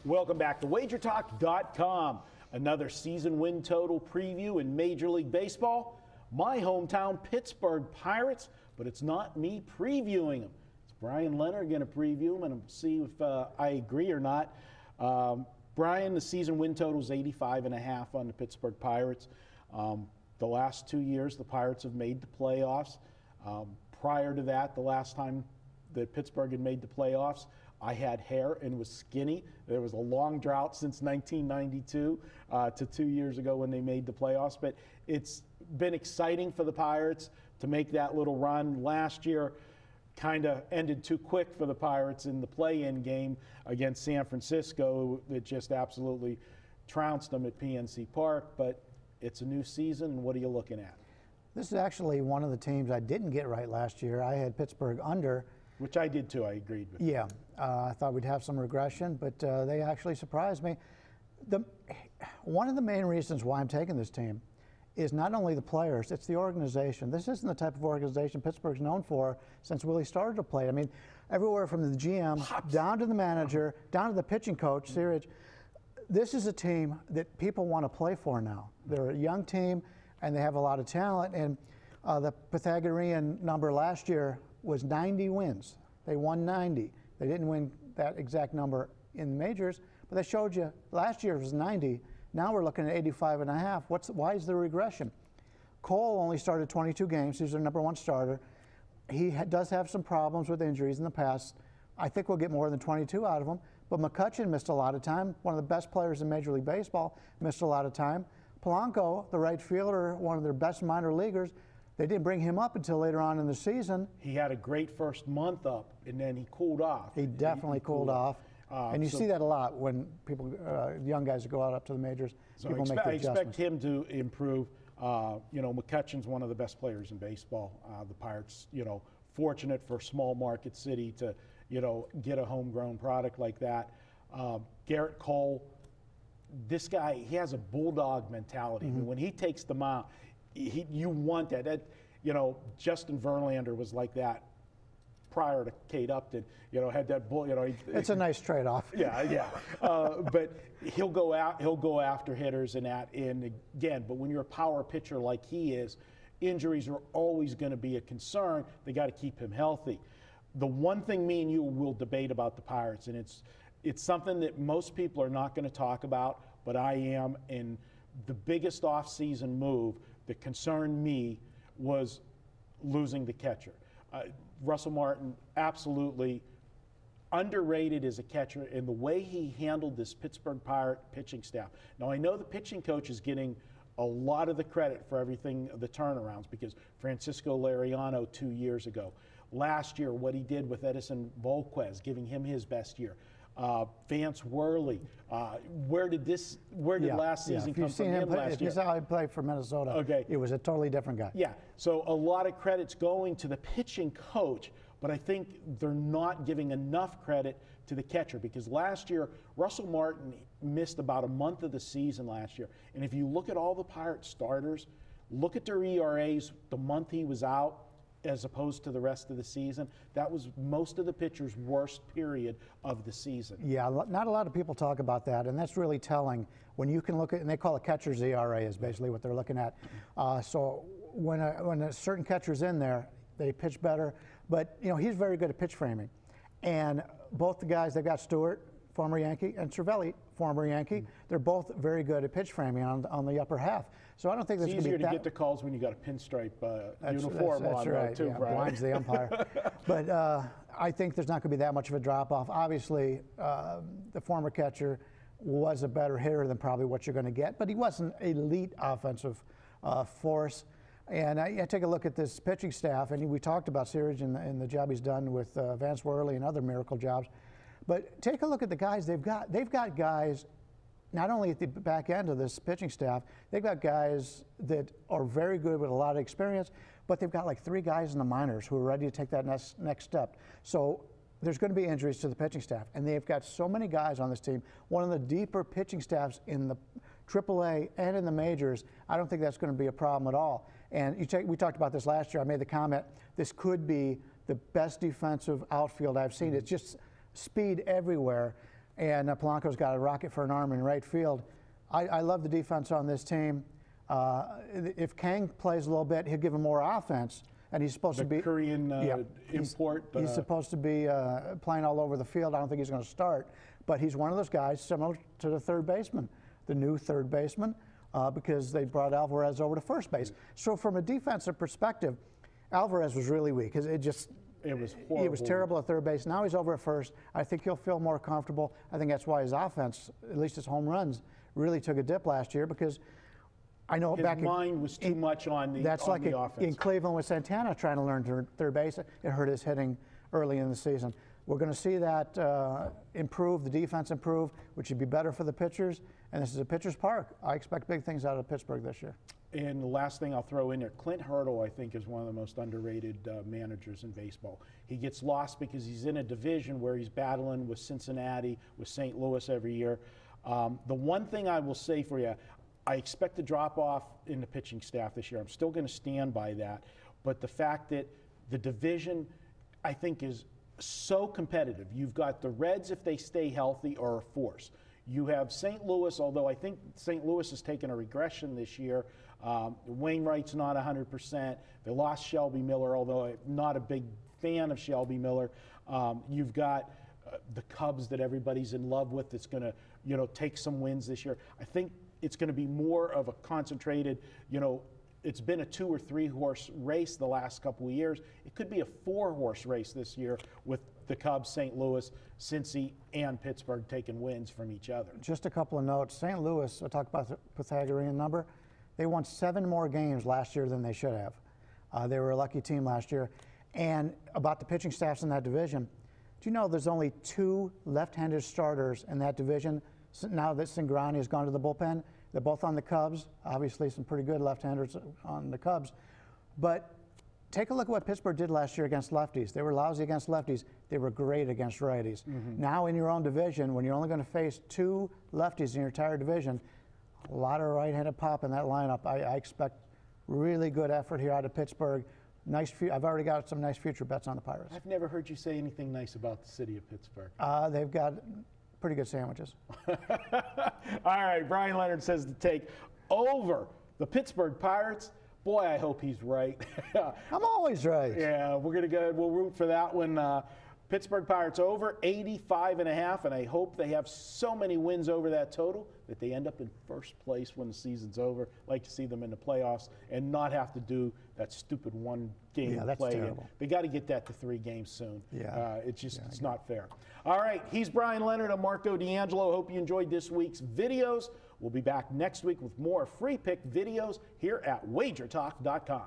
Welcome back to WagerTalk.com. Another season win total preview in Major League Baseball. My hometown Pittsburgh Pirates, but it's not me previewing them. It's Bryan Leonard going to preview them and see if I agree or not. Bryan, the season win total is 85.5 on the Pittsburgh Pirates. The last 2 years, the Pirates have made the playoffs. Prior to that, the last time that Pittsburgh had made the playoffs, I had hair and was skinny. There was a long drought since 1992 to 2 years ago when they made the playoffs. But it's been exciting for the Pirates to make that little run. Last year kind of ended too quick for the Pirates in the play-in game against San Francisco. It just absolutely trounced them at PNC Park. But it's a new season, and what are you looking at? This is actually one of the teams I didn't get right last year. I had Pittsburgh under. Which I did too, I agreed with. Yeah, I thought we'd have some regression, but they actually surprised me. One of the main reasons why I'm taking this team is not only the players, it's the organization. This isn't the type of organization Pittsburgh's known for since Willie started to play. I mean, everywhere from the GM down to the manager, down to the pitching coach, Siraj. This is a team that people want to play for now. They're a young team, and they have a lot of talent. And the Pythagorean number last year was 90 wins. They won 90. They didn't win that exact number in the majors, but they showed you last year was 90. Now we're looking at 85.5. Why is the regression? Cole only started 22 games. He's their #1 starter. He does have some problems with injuries in the past. I think we'll get more than 22 out of him. But McCutchen missed a lot of time. One of the best players in Major League Baseball missed a lot of time. Polanco, the right fielder, one of their best minor leaguers, they didn't bring him up until later on in the season. He had a great first month up, and then he cooled off. He definitely cooled off. And you see that a lot when people, young guys go out up to the majors. So people make the I expect adjustments. him to improve. McCutchen's one of the best players in baseball. The Pirates, fortunate for a small market city to, get a homegrown product like that. Garrett Cole, this guy, he has a bulldog mentality. I mean, when he takes the mound, you want that. Justin Verlander was like that prior to Kate Upton. Had that bull. It's a nice trade-off. Yeah. But he'll go after hitters and that. And again, but when you're a power pitcher like he is, injuries are always going to be a concern. They got to keep him healthy. The one thing me and you will debate about the Pirates, and it's something that most people are not going to talk about, but I am. And the biggest off-season move that concerned me was losing the catcher. Russell Martin, absolutely underrated as a catcher in the way he handled this Pittsburgh Pirate pitching staff. Now, I know the pitching coach is getting a lot of the credit for everything, the turnarounds, because Francisco Liriano 2 years ago. Last year, what he did with Edison Volquez, giving him his best year. Vance Worley, where did last season come from him last year? If you saw him play for Minnesota, okay, it was a totally different guy. Yeah, so a lot of credit's going to the pitching coach, but I think they're not giving enough credit to the catcher, because last year, Russell Martin missed about a month of the season last year. And if you look at all the Pirates starters, look at their ERAs the month he was out, as opposed to the rest of the season. That was most of the pitchers' worst period of the season. Yeah, not a lot of people talk about that, and that's really telling. When you can look at, and they call it catcher's ERA is basically what they're looking at. So when a certain catcher's in there, they pitch better. But, he's very good at pitch framing. And both the guys, they've got Stewart, former Yankee, and Cervelli, former Yankee. They're both very good at pitch framing on the upper half. So I don't think that's going to be easier to get the calls when you got a pinstripe uniform on, right. too, Yeah, Brian. blinds the umpire. But I think there's not going to be that much of a drop-off. Obviously, the former catcher was a better hitter than probably what you're going to get, but he wasn't elite offensive force. And I take a look at this pitching staff, and we talked about Siraj and the job he's done with Vance Worley and other miracle jobs. But take a look at the guys they've got. They've got guys not only at the back end of this pitching staff, they've got guys that are very good with a lot of experience, but they've got like 3 guys in the minors who are ready to take that next step. So there's going to be injuries to the pitching staff, and they've got so many guys on this team. One of the deeper pitching staffs in the AAA and in the majors. I don't think that's going to be a problem at all. And we talked about this last year. I made the comment, this could be the best defensive outfield I've seen. It's just speed everywhere. and Polanco's got a rocket for an arm in right field. I love the defense on this team. If Kang plays a little bit, he'll give him more offense. And he's supposed to be Korean import. He's supposed to be playing all over the field. I don't think he's going to start, but he's one of those guys similar to the third baseman, the new third baseman, because they brought Alvarez over to first base. So from a defensive perspective, Alvarez was really weak. It was horrible. He was terrible at third base. Now he's over at first. I think he'll feel more comfortable. I think that's why his offense, at least his home runs, really took a dip last year, because I know his mind was too much on the that's like offense. In Cleveland with Santana trying to learn third base. It hurt his hitting early in the season. We're going to see that improve, the defense improve, which would be better for the pitchers. And this is a pitcher's park. I expect big things out of Pittsburgh this year. And the last thing I'll throw in there, Clint Hurdle, I think, is one of the most underrated managers in baseball. He gets lost because he's in a division where he's battling with Cincinnati, with St. Louis every year. The one thing I will say for you, I expect a drop off in the pitching staff this year. I'm still going to stand by that. But the fact that the division, I think, is so competitive. You've got the Reds, if they stay healthy, are a force. You have St. Louis, although I think St. Louis has taken a regression this year. Wainwright's not 100%. They lost Shelby Miller, although I'm not a big fan of Shelby Miller. You've got the Cubs that everybody's in love with that's going to, take some wins this year. I think it's going to be more of a concentrated, it's been a 2 or 3 horse race the last couple of years. It could be a 4 horse race this year with the Cubs, St. Louis, Cincy, and Pittsburgh taking wins from each other. Just a couple of notes. St. Louis, I talked about the Pythagorean number. They won 7 more games last year than they should have. They were a lucky team last year. And about the pitching staffs in that division, do you know there's only 2 left-handed starters in that division now that Cingrani has gone to the bullpen? They're both on the Cubs. Obviously, some pretty good left-handers on the Cubs. But take a look at what Pittsburgh did last year against lefties. They were lousy against lefties. They were great against righties. Now in your own division, when you're only going to face 2 lefties in your entire division, a lot of right-handed pop in that lineup. I expect really good effort here out of Pittsburgh. I've already got some nice future bets on the Pirates. I've never heard you say anything nice about the city of Pittsburgh. They've got pretty good sandwiches. All right, Bryan Leonard says to take over the Pittsburgh Pirates. Boy, I hope he's right. I'm always right. Yeah, we're going to go. We'll root for that one. Pittsburgh Pirates over 85.5, and I hope they have so many wins over that total that they end up in first place when the season's over. Like to see them in the playoffs and not have to do that stupid 1-game play. Terrible. They got to get that to 3 games soon. Yeah. It's not fair. All right, he's Bryan Leonard. I'm Marco D'Angelo. Hope you enjoyed this week's videos. We'll be back next week with more free pick videos here at wagertalk.com.